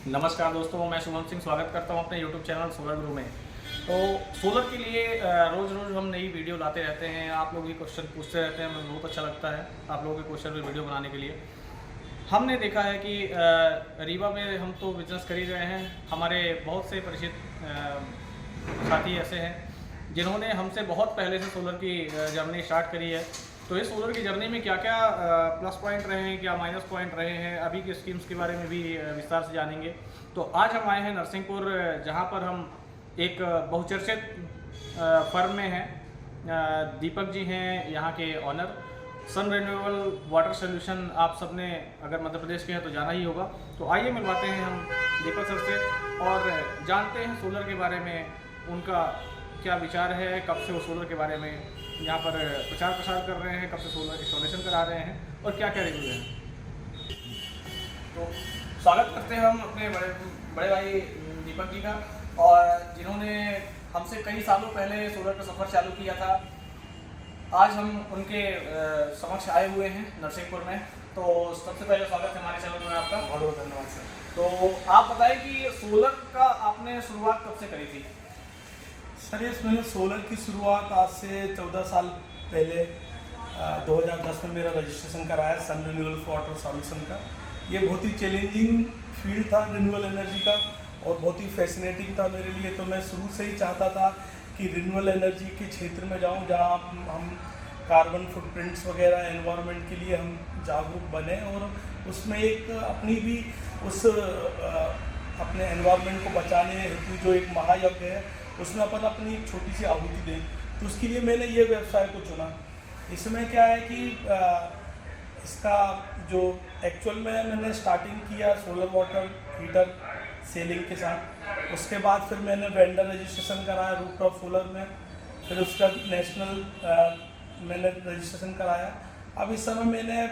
नमस्कार दोस्तों, मैं शुभम सिंह स्वागत करता हूं अपने YouTube चैनल सोलर गुरु में। तो सोलर के लिए रोज़ रोज़ हम नई वीडियो लाते रहते हैं। आप लोग भी क्वेश्चन पूछते रहते हैं, मुझे बहुत अच्छा लगता है आप लोगों के क्वेश्चन पे वीडियो बनाने के लिए। हमने देखा है कि रीवा में हम तो बिजनेस कर ही रहे हैं। हमारे बहुत से परिचित साथी ऐसे हैं जिन्होंने हमसे बहुत पहले से सोलर की जर्नी स्टार्ट करी है। तो इस सोलर की जर्नी में क्या क्या प्लस पॉइंट रहे हैं, क्या माइनस पॉइंट रहे हैं, अभी की स्कीम्स के बारे में भी विस्तार से जानेंगे। तो आज हम आए हैं नरसिंहपुर, जहां पर हम एक बहुचर्चित फर्म में हैं। दीपक जी हैं यहाँ के ऑनर। सन रिन्यूएबल वाटर सोल्यूशन आप सबने अगर मध्य प्रदेश के हैं तो जाना ही होगा। तो आइए मिलवाते हैं हम दीपक सर से और जानते हैं सोलर के बारे में, उनका क्या विचार है, कब से वो सोलर के बारे में यहाँ पर प्रचार प्रसार कर रहे हैं, कब से सोलर इंस्टॉलेशन करा रहे हैं और क्या क्या रिव्यू है। तो स्वागत करते हैं हम अपने बड़े भाई दीपक जी का, और जिन्होंने हमसे कई सालों पहले सोलर का सफ़र चालू किया था। आज हम उनके समक्ष आए हुए हैं नरसिंहपुर में। तो सबसे पहले स्वागत है हमारे चैनल में आपका। बहुत बहुत धन्यवाद सर। तो आप बताएं कि सोलर का आपने शुरुआत कब से करी थी? सर ये मैंने सोलर की शुरुआत आज से 14 साल पहले 2010 में मेरा रजिस्ट्रेशन कराया सन रिन्यूएबल वाटर सॉल्यूशन का। ये बहुत ही चैलेंजिंग फील्ड था रिन्यूएबल एनर्जी का और बहुत ही फैसिनेटिंग था मेरे लिए। तो मैं शुरू से ही चाहता था कि रिन्यूएबल एनर्जी के क्षेत्र में जाऊं, जहां हम कार्बन फुटप्रिंट्स वगैरह एनवायरनमेंट के लिए हम जागरूक बने और उसमें एक अपनी भी उस अपने एनवायरनमेंट को बचाने हेतु जो एक महायज्ञ है उसमें अपन अपनी एक छोटी सी आहुति दें। तो उसके लिए मैंने ये व्यवसाय को चुना। इसमें क्या है कि इसका जो एक्चुअल में मैंने स्टार्टिंग किया सोलर वाटर हीटर सेलिंग के साथ। उसके बाद फिर मैंने वेंडर रजिस्ट्रेशन कराया रूफटॉप सोलर में। फिर उसका नेशनल मैंने रजिस्ट्रेशन कराया। अब इस समय मैंने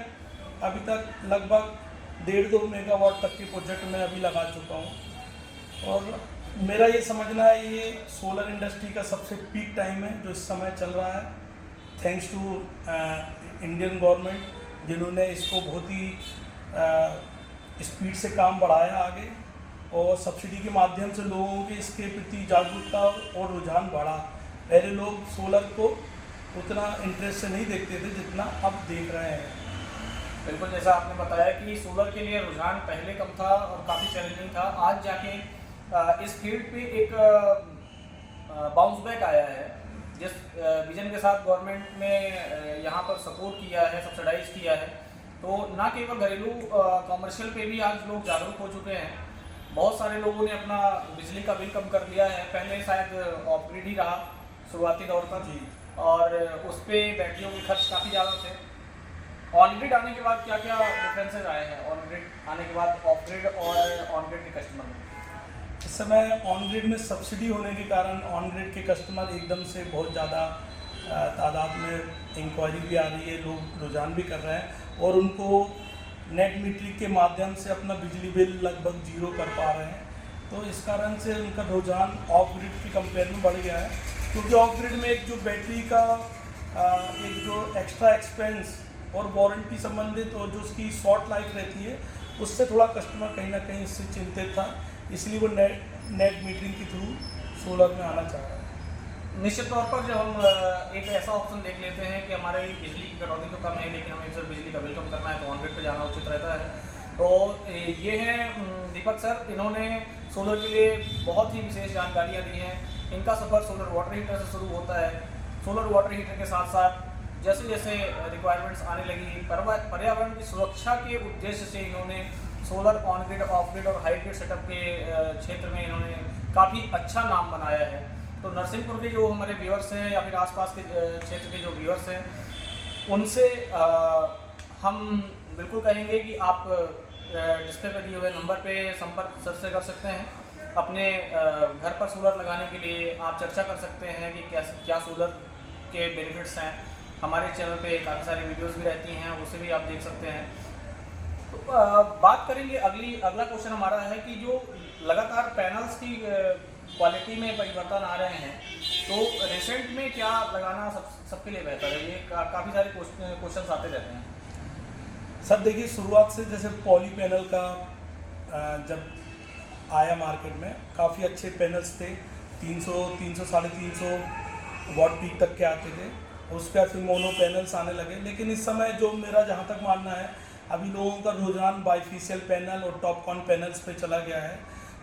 अभी तक लगभग 1.5-2 मेगावाट तक के प्रोजेक्ट में अभी लगा चुका हूँ। और मेरा ये समझना है ये सोलर इंडस्ट्री का सबसे पीक टाइम है जो इस समय चल रहा है, थैंक्स टू इंडियन गवर्नमेंट जिन्होंने इसको बहुत ही स्पीड से काम बढ़ाया आगे और सब्सिडी के माध्यम से लोगों के इसके प्रति जागरूकता और रुझान बढ़ा। पहले लोग सोलर को उतना इंटरेस्ट से नहीं देखते थे जितना अब देख रहे हैं। बिल्कुल, जैसा आपने बताया कि सोलर के लिए रुझान पहले कम था और काफ़ी चैलेंजिंग था। आज जाके इस फील्ड पे एक बाउंस बैक आया है। जिस विजन के साथ गवर्नमेंट ने यहाँ पर सपोर्ट किया है, सब्सिडाइज किया है, तो ना केवल घरेलू कॉमर्शियल पे भी आज लोग जागरूक हो चुके हैं। बहुत सारे लोगों ने अपना बिजली का बिल कम कर दिया है। पहले शायद ऑफ ग्रिड ही रहा शुरुआती दौर पर जी, और उस पर बैटरियों के खर्च काफ़ी ज़्यादा थे। ऑन ग्रिड आने के बाद क्या क्या डिफरेंसेस आए हैं, ऑन ग्रिड आने के बाद ऑफ ग्रिड और ऑन ग्रिड के कस्टमर में? इस समय ऑन ग्रिड में सब्सिडी होने के कारण ऑन ग्रिड के कस्टमर एकदम से बहुत ज़्यादा तादाद में इंक्वायरी भी आ रही है, लोग रुझान भी कर रहे हैं और उनको नेट मीटरिंग के माध्यम से अपना बिजली बिल लगभग 0 कर पा रहे हैं। तो इस कारण से उनका रुझान ऑफ ग्रिड के कंपेयर में बढ़ गया है, क्योंकि ऑफ ग्रिड में एक जो बैटरी का एक जो एक्स्ट्रा एक्सपेंस और वारंटी संबंधित और जो उसकी शॉर्ट लाइफ रहती है उससे थोड़ा कस्टमर कहीं ना कहीं इससे चिंतित था, इसलिए वो नेट मीटरिंग के थ्रू सोलर में आना चाह रहा है। निश्चित तौर पर जब हम एक ऐसा ऑप्शन देख लेते हैं कि हमारे बिजली की कटौती तो कम है लेकिन हमें सिर्फ बिजली का बिल कम करना है, तो ऑन ग्रिड पे जाना उचित रहता है। तो ये हैं दीपक सर, इन्होंने सोलर के लिए बहुत ही विशेष जानकारियाँ दी हैं। इनका सफ़र सोलर वाटर हीटर से शुरू होता है। सोलर वाटर हीटर के साथ साथ जैसे जैसे रिक्वायरमेंट्स आने लगी, पर्यावरण की सुरक्षा के उद्देश्य से इन्होंने solar on grid, of grid और हाई ग्रिड सेटअप के क्षेत्र में इन्होंने काफ़ी अच्छा नाम बनाया है। तो नरसिंहपुर के जो हमारे व्यूअर्स हैं या फिर आसपास के क्षेत्र के जो व्यूअर्स हैं उनसे हम बिल्कुल कहेंगे कि आप डिस्प्ले पर दिए हुए नंबर पे संपर्क सर से कर सकते हैं। अपने घर पर सोलर लगाने के लिए आप चर्चा कर सकते हैं कि क्या सोलर के बेनिफिट्स हैं। हमारे चैनल पे काफ़ी सारी वीडियोस भी रहती हैं, उसे भी आप देख सकते हैं। तो बात करेंगे अगला क्वेश्चन हमारा है कि जो लगातार पैनल्स की क्वालिटी में परिवर्तन आ रहे हैं, तो रिसेंट में क्या लगाना सबके लिए बेहतर है? ये काफ़ी सारे क्वेश्चन आते रहते हैं। सर देखिए, शुरुआत से जैसे पॉली पैनल का जब आया मार्केट में, काफ़ी अच्छे पैनल्स थे, 300 300 350 वॉट पीक तक के आते थे। उसके बाद फिर मोनो पैनल्स आने लगे, लेकिन इस समय जो मेरा जहाँ तक मानना है, अभी लोगों का रुझान बाइफेशियल पैनल और टॉपकॉन पैनल्स पे चला गया है,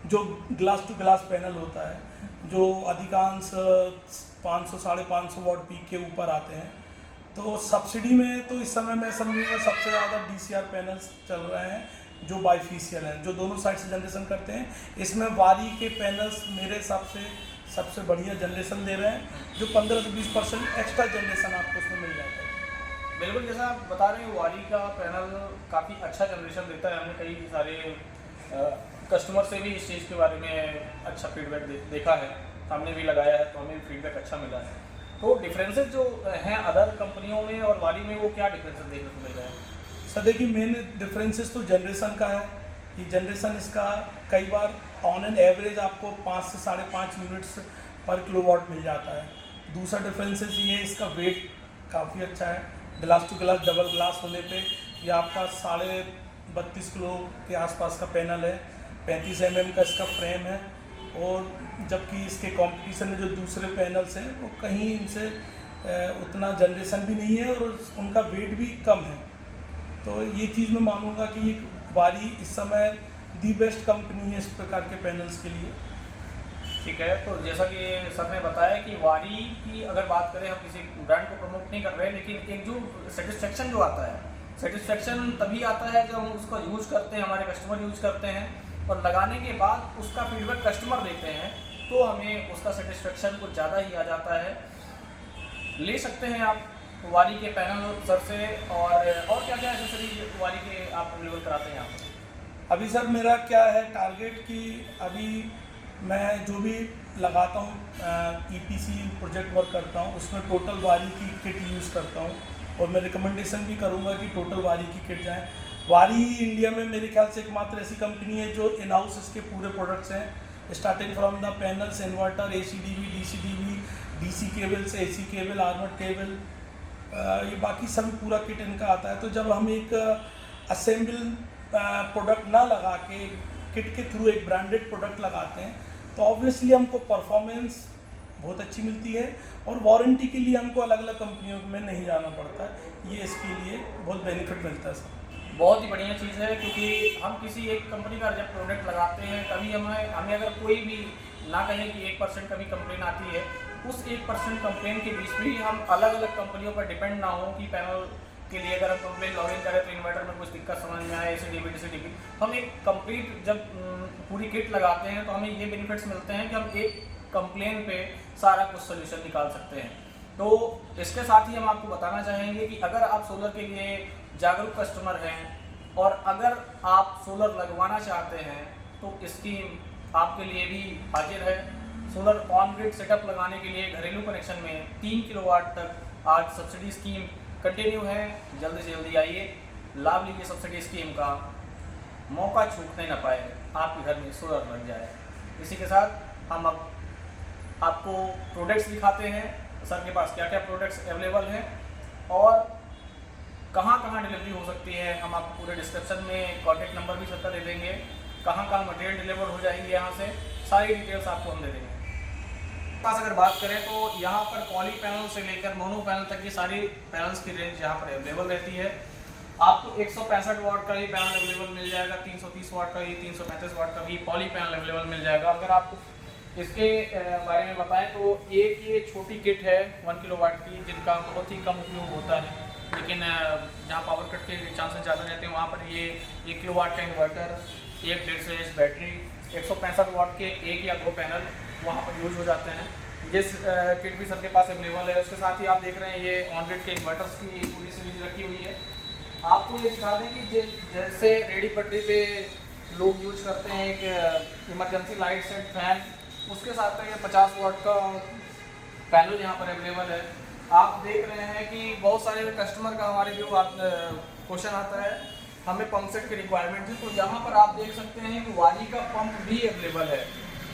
जो ग्लास टू ग्लास पैनल होता है, जो अधिकांश 500 550 वॉट पीक के ऊपर आते हैं। तो सब्सिडी में तो इस समय मैं समझूंगा सबसे ज़्यादा DCR पैनल्स चल रहे हैं, जो बाइफेशियल हैं, जो दोनों साइड से जनरेशन करते हैं। इसमें वारी के पैनल्स मेरे हिसाब से सबसे बढ़िया जनरेशन दे रहे हैं, जो 15 से 20% एक्स्ट्रा जनरेशन आपको उसमें मिल जाता है। बिल्कुल, जैसा आप बता रहे हैं वारी का पैनल काफ़ी अच्छा जनरेशन देता है। हमने कई सारे कस्टमर से भी इस चीज़ के बारे में अच्छा फीडबैक देखा है, हमने भी लगाया है तो हमें फीडबैक अच्छा मिला है। तो डिफरेंसेस जो हैं अदर कंपनियों में और वारी में, वो क्या डिफरेंसेस देखने को मिल रहे हैं? सर देखिए, मेन डिफरेंसेस तो जनरेशन का है कि जनरेशन इसका कई बार ऑन एन एवरेज आपको 5 से 5.5 यूनिट्स पर किलोवाट मिल जाता है। दूसरा डिफरेंसेस ये है, इसका वेट काफ़ी अच्छा है। Glass to glass double glass होने पे ये आपका 32.5 किलो के आसपास का पैनल है, 35 mm का इसका फ्रेम है, और जबकि इसके कंपटीशन में जो दूसरे पैनल्स हैं वो कहीं इनसे उतना जनरेशन भी नहीं है और उनका वेट भी कम है। तो ये चीज़ मैं मानूंगा कि वारी इस समय दी बेस्ट कंपनी है इस प्रकार के पैनल्स के लिए। ठीक है, तो जैसा कि सर ने बताया कि वारी की अगर बात करें, हम किसी ब्रांड को प्रमोट नहीं कर रहे हैं, लेकिन एक जो सेटिस्फेक्शन जो आता है, सेटिस्फेक्शन तभी आता है जब हम उसको यूज़ करते हैं, हमारे कस्टमर यूज़ करते हैं और लगाने के बाद उसका फीडबैक कस्टमर देते हैं, तो हमें उसका सेटिस्फेक्शन कुछ ज़्यादा ही आ जाता है। ले सकते हैं आप वारी के पैनल सर से, और क्या क्या एक्सेसरी वारी के आप डिलीवर कराते हैं यहाँ पर? अभी सर मेरा क्या है टारगेट कि अभी मैं जो भी लगाता हूँ, EPC प्रोजेक्ट वर्क करता हूँ, उसमें टोटल वारी की किट यूज़ करता हूँ, और मैं रिकमेंडेशन भी करूँगा कि टोटल वारी की किट जाए। वारी इंडिया में मेरे ख्याल से एकमात्र ऐसी कंपनी है जो इन हाउस इसके पूरे प्रोडक्ट्स हैं, starting from the panels, inverter, ACDV, DCDV, DC cables, AC cable, armoured cable, ये बाकी सभी पूरा किट इनका आता है। तो जब हम एक असेंबल प्रोडक्ट ना लगा के किट के थ्रू एक ब्रांडेड प्रोडक्ट लगाते हैं, तो ऑब्वियसली हमको परफॉर्मेंस बहुत अच्छी मिलती है, और वारंटी के लिए हमको अलग अलग कंपनियों में नहीं जाना पड़ता है। ये इसके लिए बहुत बेनिफिट मिलता है सर। बहुत ही बढ़िया चीज़ है, क्योंकि हम किसी एक कंपनी का जब प्रोडक्ट लगाते हैं, कभी हमें अगर कोई भी ना कहें कि 1% का भी कंप्लेन आती है, उस 1% कंप्लेन के बीच भी हम अलग अलग कंपनियों पर डिपेंड ना हो कि पैनल के लिए अगर हम कंप्लेन लॉगिन करें तो इन्वर्टर में कुछ दिक्कत समझ में आए, ACDV, DCDV, हम एक कंप्लीट जब पूरी किट लगाते हैं तो हमें ये बेनिफिट्स मिलते हैं कि हम एक कंप्लेन पे सारा कुछ सोल्यूशन निकाल सकते हैं। तो इसके साथ ही हम आपको बताना चाहेंगे कि अगर आप सोलर के लिए जागरूक कस्टमर हैं और अगर आप सोलर लगवाना चाहते हैं तो स्कीम आपके लिए भी हाजिर है। सोलर ऑन ग्रिड सेटअप लगाने के लिए घरेलू कनेक्शन में 3 किलोवाट तक आज सब्सिडी स्कीम कंटिन्यू है। जल्दी से जल्दी आइए, लाभ लीजिए सब्सिडी स्कीम का, मौका छूटने ना पाए, आपके घर में सोलर लग जाए। इसी के साथ हम अब आपको प्रोडक्ट्स दिखाते हैं, सर के पास क्या क्या प्रोडक्ट्स अवेलेबल हैं और कहाँ कहाँ डिलीवरी हो सकती है। हम आपको पूरे डिस्क्रिप्शन में कॉन्टैक्ट नंबर भी सबका दे देंगे, कहाँ कहाँ मटेरियल डिलीवर हो जाएगी, यहाँ से सारी डिटेल्स आपको हम दे देंगे। पास अगर बात करें तो यहाँ पर पॉली पैनल से लेकर मोनो पैनल तक की सारी पैनल्स की रेंज यहाँ पर अवेलेबल रहती है। आपको 165 वाट का भी पैनल अवेलेबल मिल जाएगा, 330 वाट का भी, 335 वाट का भी पॉली पैनल अवेलेबल मिल जाएगा। अगर आपको इसके बारे में बताएं तो एक ये छोटी किट है 1 किलोवाट की, जिनका बहुत ही कम उपयोग होता है, लेकिन जहाँ पावर कट के चांसेस ज़्यादा रहते हैं वहाँ पर ये 1 किलोवाट का इन्वर्टर, 1.5 एच बैटरी, 165 वाट के 1 या 2 पैनल वहाँ पर यूज हो जाते हैं। जिस किट भी सबके पास अवेलेबल है, उसके साथ ही आप देख रहे हैं ये ऑन ग्रिड के इन्वर्टर्स की पूरी सीरीज रखी हुई है। आपको ये दिखा दें कि जैसे रेडी पटरी पे लोग यूज करते हैं एक इमरजेंसी लाइट सेट फैन, उसके साथ में ये 50 वाट का पैनल यहाँ पर अवेलेबल है। आप देख रहे हैं कि बहुत सारे कस्टमर का हमारे जो क्वेश्चन आता है हमें पंप सेट की रिक्वायरमेंट है, तो यहाँ पर आप देख सकते हैं कि वारी का पंप भी अवेलेबल है,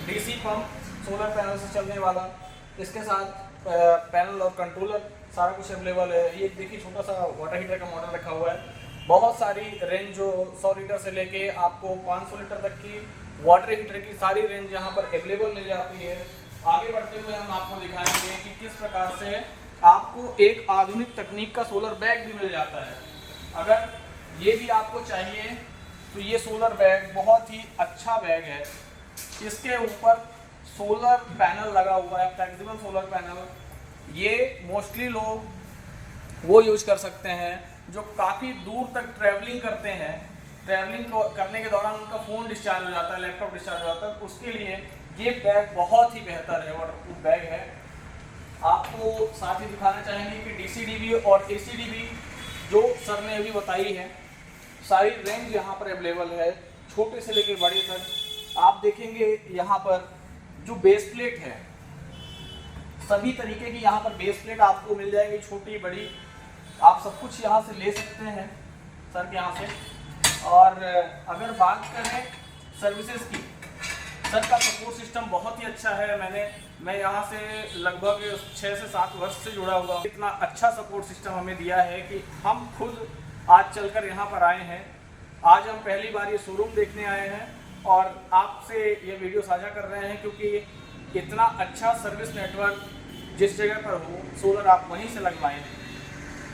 DC पंप सोलर पैनल से चलने वाला। इसके साथ पैनल और कंट्रोलर सारा कुछ अवेलेबल है। ये देखिए छोटा सा वाटर हीटर का मॉडल रखा हुआ है, बहुत सारी रेंज जो 100 लीटर से लेके आपको 500 लीटर तक की वाटर हीटर की सारी रेंज यहाँ पर अवेलेबल मिल जाती है। आगे बढ़ते हुए हम आपको दिखाएंगे कि किस प्रकार से आपको एक आधुनिक तकनीक का सोलर बैग भी मिल जाता है। अगर ये भी आपको चाहिए तो ये सोलर बैग बहुत ही अच्छा बैग है। इसके ऊपर सोलर पैनल लगा हुआ है, फ्लेक्सिबल सोलर पैनल। ये मोस्टली लोग वो यूज कर सकते हैं जो काफ़ी दूर तक ट्रैवलिंग करते हैं। ट्रैवलिंग करने के दौरान उनका फ़ोन डिस्चार्ज हो जाता है, लैपटॉप डिस्चार्ज हो जाता है, उसके लिए ये बैग बहुत ही बेहतर है, वाटरप्रूफ बैग है। आपको साथ ही दिखाना चाहेंगे कि डीसी-डीबी और एसी-डीबी जो सर ने अभी बताई है, सारी रेंज यहाँ पर अवेलेबल है, छोटे से लेकर बड़े तक। आप देखेंगे यहाँ पर जो बेस प्लेट है, सभी तरीके की यहाँ पर बेस प्लेट आपको मिल जाएगी, छोटी बड़ी, आप सब कुछ यहाँ से ले सकते हैं सर के यहाँ से। और अगर बात करें सर्विसेज की, सर का सपोर्ट सिस्टम बहुत ही अच्छा है। मैं यहाँ से लगभग 6 से 7 वर्ष से जुड़ा हुआ। इतना अच्छा सपोर्ट सिस्टम हमें दिया है कि हम खुद आज चलकर यहाँ पर आए हैं। आज हम पहली बार ये शोरूम देखने आए हैं और आपसे ये वीडियो साझा कर रहे हैं, क्योंकि इतना अच्छा सर्विस नेटवर्क जिस जगह पर हो, सोलर आप वहीं से लगवाएं।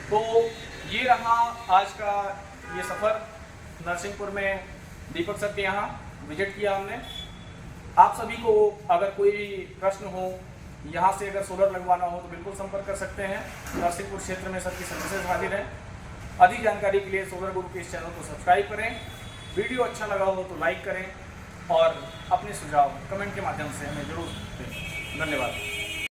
तो ये रहा आज का ये सफ़र। नरसिंहपुर में दीपक सर के यहाँ विजिट किया हमने। आप सभी को अगर कोई भी प्रश्न हो, यहाँ से अगर सोलर लगवाना हो तो बिल्कुल संपर्क कर सकते हैं। नरसिंहपुर क्षेत्र में सर की सर्विसेज हाजिर है। अधिक जानकारी के लिए सोलर गुरु के इस चैनल को सब्सक्राइब करें। वीडियो अच्छा लगा हो तो लाइक करें और अपने सुझाव कमेंट के माध्यम से हमें जरूर दें। धन्यवाद।